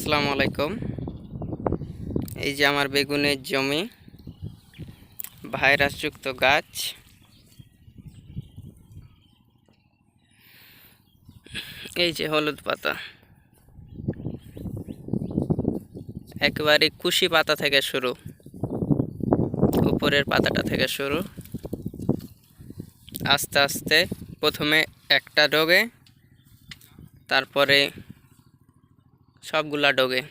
আসসালামু আলাইকুম। এই যে আমার বেগুনের জমি, ভাইরাসযুক্ত গাছ। এই যে হলুদ পাতা, একেবারে কুশি পাতা থেকে শুরু, উপরের পাতাটা থেকে শুরু, আস্তে আস্তে প্রথমে একটা ডগে, তারপরে সবগুলা ডগে।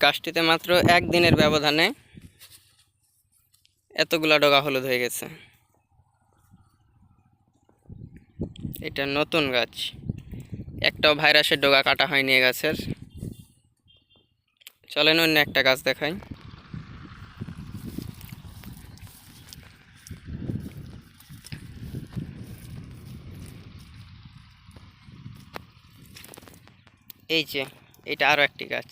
গাছটিতে মাত্র একদিনের ব্যবধানে এতগুলা ডগা হলুদ হয়ে গেছে। এটা নতুন গাছ, একটাও ভাইরাসের ডগা কাটা হয়নি এই গাছের। চলেন অন্য একটা গাছ দেখাই। এই যে এটা আরও একটি গাছ।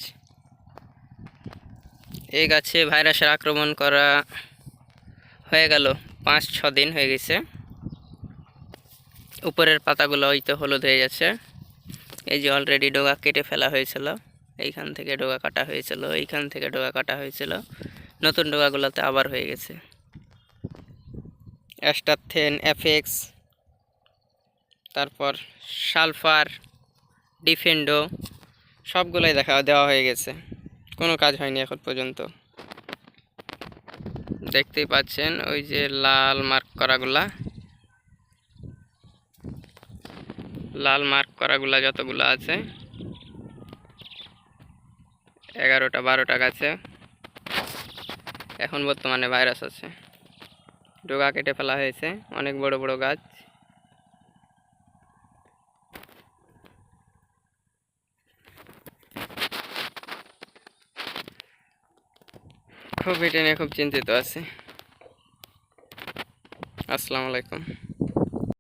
এই গাছে ভাইরাসের আক্রমণ করা হয়ে গেল 5-6 দিন হয়ে গেছে। উপরের পাতাগুলো হয়তো হলুদ হয়ে যাচ্ছে। এই যে অলরেডি ডগা কেটে ফেলা হয়েছিল, এইখান থেকে ডগা কাটা হয়েছিল, এইখান থেকে ডগা কাটা হয়েছিল, নতুন ডগাগুলোতে আবার হয়ে গেছে। অ্যাস্টারথেন, এফেক্স, তারপর সালফার, ডিফেন্ডো সবগুলোই দেওয়া হয়ে গেছে, কোনো কাজ হয়নি এখন পর্যন্ত। দেখতেই পাচ্ছেন ওই যে লাল মার্ক করাগুলা যতগুলো আছে, 11-12টা গাছে এখন বর্তমানে ভাইরাস আছে। ডগা কেটে ফেলা হয়েছে, অনেক বড় বড় গাছ। খুব এটা নিয়ে খুব চিন্তিত আছি। আসসালামু আলাইকুম।